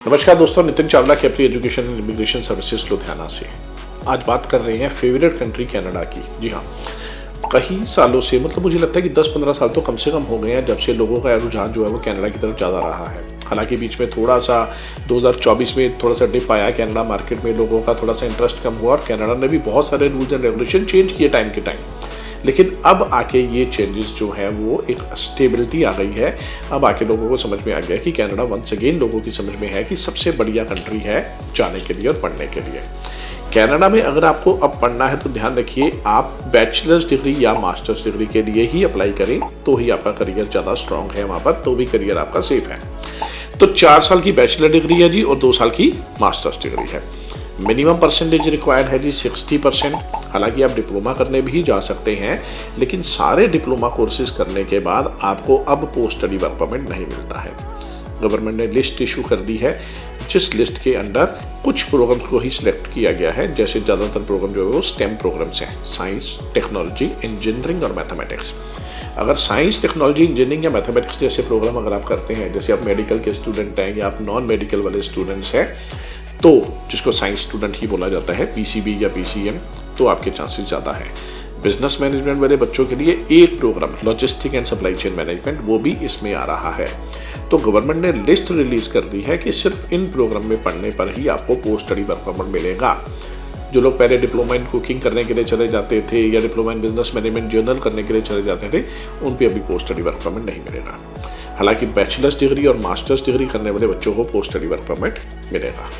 नमस्कार दोस्तों, नितिन चावला के अपनी education and immigration services Ludhiana से। आज बात कर रहे हैं फेवरेट कंट्री कनाडा की। जी हाँ, कई सालों से मतलब मुझे लगता है कि 10-15 साल तो कम से कम हो गए हैं जब से लोगों का रुझान जो है वो कनाडा की तरफ ज़्यादा रहा है। हालांकि बीच में थोड़ा सा 2024 में थोड़ा सा डिप आया कनाडा मार्केट में, लोगों का थोड़ा सा इंटरेस्ट कम हुआ और कनाडा ने भी बहुत सारे रूल्स एंड रेगुलेशन चेंज किए टाइम के टाइम। लेकिन अब आके ये चेंजेस जो है वो एक स्टेबिलिटी आ गई है। अब आके लोगों को समझ में आ गया कि कनाडा वंस अगेन लोगों की समझ में है कि सबसे बढ़िया कंट्री है जाने के लिए और पढ़ने के लिए। कनाडा में अगर आपको अब पढ़ना है तो ध्यान रखिए, आप बैचलर्स डिग्री या मास्टर्स डिग्री के लिए ही अप्लाई करें तो ही आपका करियर ज़्यादा स्ट्रांग है वहाँ पर, तो भी करियर आपका सेफ है। तो 4 साल की बैचलर डिग्री है जी और 2 साल की मास्टर्स डिग्री है। मिनिमम परसेंटेज रिक्वायर्ड है जी 60%। हालांकि आप डिप्लोमा करने भी जा सकते हैं, लेकिन सारे डिप्लोमा कोर्सेज करने के बाद आपको अब पोस्ट स्टडी वर्क परमिट नहीं मिलता है। गवर्नमेंट ने लिस्ट इशू कर दी है, जिस लिस्ट के अंडर कुछ प्रोग्राम्स को ही सिलेक्ट किया गया है। जैसे ज़्यादातर प्रोग्राम जो है वो स्टेम प्रोग्राम्स हैं, साइंस, टेक्नोलॉजी, इंजीनियरिंग और मैथमेटिक्स। अगर साइंस, टेक्नोलॉजी, इंजीनियरिंग या मैथमेटिक्स जैसे प्रोग्राम अगर आप करते हैं, जैसे आप मेडिकल के स्टूडेंट हैं या आप नॉन मेडिकल वाले स्टूडेंट्स हैं, तो जिसको साइंस स्टूडेंट ही बोला जाता है, पीसीबी या पीसीएम, तो आपके चांसेस ज़्यादा हैं। बिजनेस मैनेजमेंट वाले बच्चों के लिए एक programme logistic and supply chain management, वो भी इसमें आ रहा है। तो गवर्नमेंट ने लिस्ट रिलीज कर दी है कि सिर्फ इन प्रोग्राम में पढ़ने पर ही आपको पोस्ट स्टडी वर्क परमिट मिलेगा। जो लोग पहले डिप्लोमा इन कुकिंग करने के लिए चले जाते थे या diploma in business management journal करने के लिए चले जाते थे, उन पर अभी पोस्ट स्टडी वर्क परमिट नहीं मिलेगा। हालांकि बैचलर्स डिग्री और मास्टर्स डिग्री करने वाले बच्चों को पोस्ट स्टडी वर्क परमिट मिलेगा।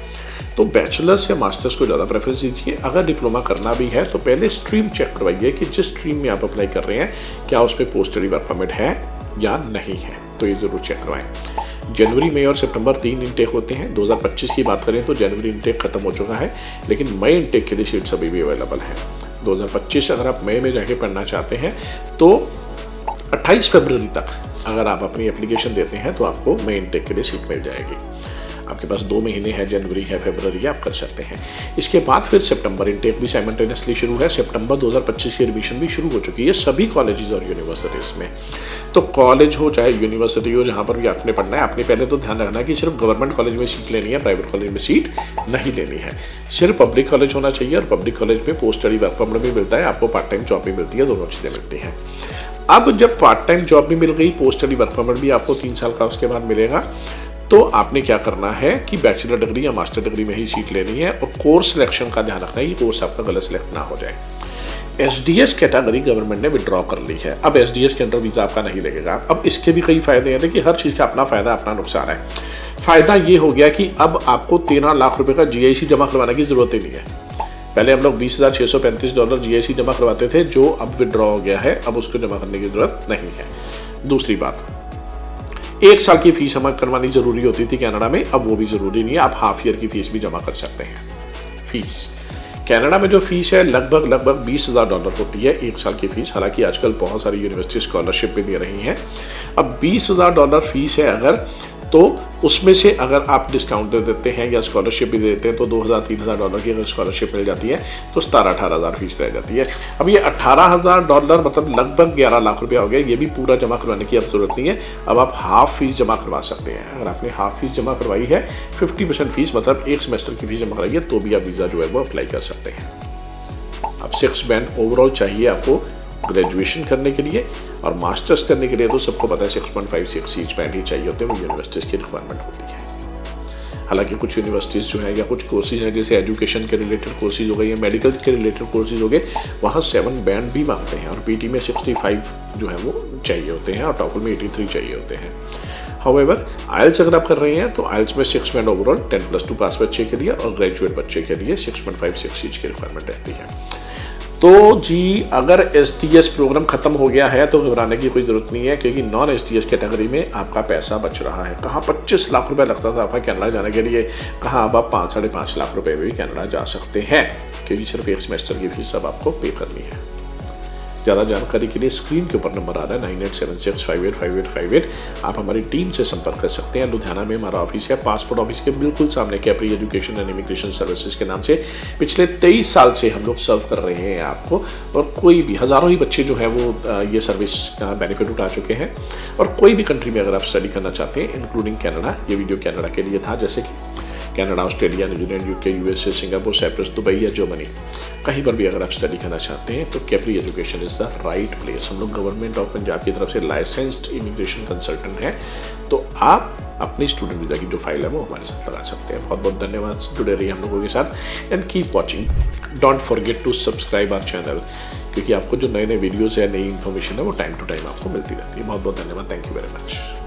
तो बैचलर्स या मास्टर्स को ज़्यादा प्रेफरेंस दीजिए। अगर डिप्लोमा करना भी है तो पहले स्ट्रीम चेक करवाइए कि जिस स्ट्रीम में आप अप्लाई कर रहे हैं क्या उस पर पोस्ट स्टडी वर्क परमिट है या नहीं है, तो ये ज़रूर चेक करवाएं। जनवरी, मई और सितंबर 3 इंटेक होते हैं। 2025 की बात करें तो जनवरी इंटेक खत्म हो चुका है, लेकिन मई इंटेक के लिए सीट्स अभी भी अवेलेबल हैं। 2025 अगर आप मई में जाके पढ़ना चाहते हैं तो 28 फरवरी तक अगर आप अपनी एप्लीकेशन देते हैं तो आपको मई इंटेक के लिए सीट मिल जाएगी। आपके पास 2 महीने हैं, जनवरी है, फरवरी, आप कर सकते हैं। इसके बाद फिर सितंबर इंटेक भी साइमल्टेनियसली शुरू है। सितंबर 2025 की एडमिशन भी शुरू हो चुकी है सभी कॉलेजेस और यूनिवर्सिटीज़ में। तो कॉलेज हो चाहे यूनिवर्सिटी हो, जहाँ पर भी आपने पढ़ना है, आपने पहले तो ध्यान रखना है कि सिर्फ गवर्नमेंट कॉलेज में सीट लेनी है, प्राइवेट कॉलेज में सीट नहीं लेनी है। सिर्फ पब्लिक कॉलेज होना चाहिए और पब्लिक कॉलेज में पोस्ट स्टडी वर्क परमिट भी मिलता है, आपको पार्ट टाइम जॉब भी मिलती है, दोनों चीज़ें मिलती हैं। अब जब पार्ट टाइम जॉब भी मिल गई, पोस्ट स्टडी वर्क परमिट भी आपको 3 साल का उसके बाद मिलेगा, तो आपने क्या करना है कि बैचलर डिग्री या मास्टर डिग्री में ही सीट लेनी है और कोर्स सिलेक्शन का ध्यान रखना है कि कोर्स आपका गलत सिलेक्ट ना हो जाए। एसडीएस कैटेगरी गवर्नमेंट ने विड्रॉ कर ली है। अब एसडीएस के अंडर वीज़ा आपका नहीं लगेगा। अब इसके भी कई फायदे हैं। देखिए, हर चीज़ का अपना फ़ायदा अपना नुकसान है। फ़ायदा ये हो गया कि अब आपको 13 लाख रुपये का जीआईसी जमा करवाने की ज़रूरत ही नहीं है। पहले हम लोग $20,635 जीआईसी जमा करवाते थे, जो अब विड्रॉ हो गया है, अब उसको जमा करने की ज़रूरत नहीं है। दूसरी बात, 1 साल की फीस जमा करवानी ज़रूरी होती थी कनाडा में, अब वो भी ज़रूरी नहीं है, आप हाफ ईयर की फ़ीस भी जमा कर सकते हैं। फीस कनाडा में जो फीस है लगभग $20,000 होती है 1 साल की फ़ीस। हालांकि आजकल बहुत सारी यूनिवर्सिटी स्कॉलरशिप भी दे रही हैं। अब $20,000 फीस है अगर, तो उसमें से अगर आप डिस्काउंट दे देते हैं या स्कॉलरशिप भी दे देते हैं तो $2,000-3,000 की अगर स्कॉलरशिप मिल जाती है तो 17-18,000 फीस रह जाती है। अब ये $18,000 मतलब लगभग 11 लाख रुपया हो गया। ये भी पूरा जमा करवाने की अब ज़रूरत नहीं है, अब आप हाफ फीस जमा करवा सकते हैं। अगर आपने हाफ फीस जमा करवाई है, 50% फीस मतलब 1 सेमेस्टर की फीस जमा कराई है, तो भी आप वीज़ा जो है वो अप्लाई कर सकते हैं। अब 6 बैंड ओवरऑल चाहिए आपको ग्रेजुएशन करने के लिए, और मास्टर्स करने के लिए तो सबको पता है 6.56 ईच बैंड ही चाहिए होते हैं, वो यूनिवर्सिटीज़ की रिक्वायरमेंट होती है। हालांकि कुछ यूनिवर्सिटीज़ जो है या कुछ कोर्सेज हैं, जैसे एजुकेशन के रिलेटेड कोर्सेज हो गए या मेडिकल के रिलेटेड कोर्सेज हो गए, वहाँ 7 बैंड भी मांगते हैं और पीटी में 65 जो है वो चाहिए होते हैं और टॉफल में 83 चाहिए होते हैं। हाउएवर, आइल्स अगर आप कर रहे हैं तो आइल्स में 6 बैंड ओवरऑल 10+2 पास बच्चे के लिए और ग्रेजुएट बच्चे के लिए 6.56 ईच की रिक्वायरमेंट रहती है। तो जी, अगर एसडीएस प्रोग्राम खत्म हो गया है तो घबराने की कोई ज़रूरत नहीं है, क्योंकि नॉन एसडीएस कैटेगरी में आपका पैसा बच रहा है। कहाँ 25 लाख रुपए लगता था आपका कनाडा जाने के लिए, कहाँ अब आप 5-5.5 लाख रुपए में भी कनाडा जा सकते हैं, क्योंकि सिर्फ 1 सेमेस्टर की फीस अब आपको पे करनी है। ज़्यादा जानकारी के लिए स्क्रीन के ऊपर नंबर आ रहा है 9876585858। आप हमारी टीम से संपर्क कर सकते हैं। लुधियाना में हमारा ऑफिस है, पासपोर्ट ऑफिस के बिल्कुल सामने Capri education and immigration services के नाम से पिछले 23 साल से हम लोग सर्व कर रहे हैं आपको। और कोई भी हज़ारों ही बच्चे जो है वो ये सर्विस का बेनिफिट उठा चुके हैं। और कोई भी कंट्री में अगर आप स्टडी करना चाहते हैं इंक्लूडिंग कनाडा, ये वीडियो कनाडा के लिए था, जैसे कि Canada, Australia, New Zealand, UK, USA, Singapore, Cyprus, Dubai या जर्मनी, कहीं पर भी अगर आप स्टडी करना चाहते हैं तो Capri education is the right place. हम लोग गवर्नमेंट ऑफ पंजाब की तरफ से लाइसेंस्ड इमिग्रेशन कंसल्टेंट हैं, तो आप अपनी स्टूडेंट वीज़ा की जो फाइल है वो हमारे साथ लगा सकते हैं। बहुत बहुत धन्यवाद, जुड़े रहिए हम लोगों के साथ and keep watching. Don't forget to subscribe our channel, क्योंकि आपको जो नए नए वीडियोज़ है, नई इन्फॉर्मेशन है वो टाइम टू टाइम आपको मिलती रहती है। बहुत बहुत धन्यवाद, थैंक यू वेरी मच।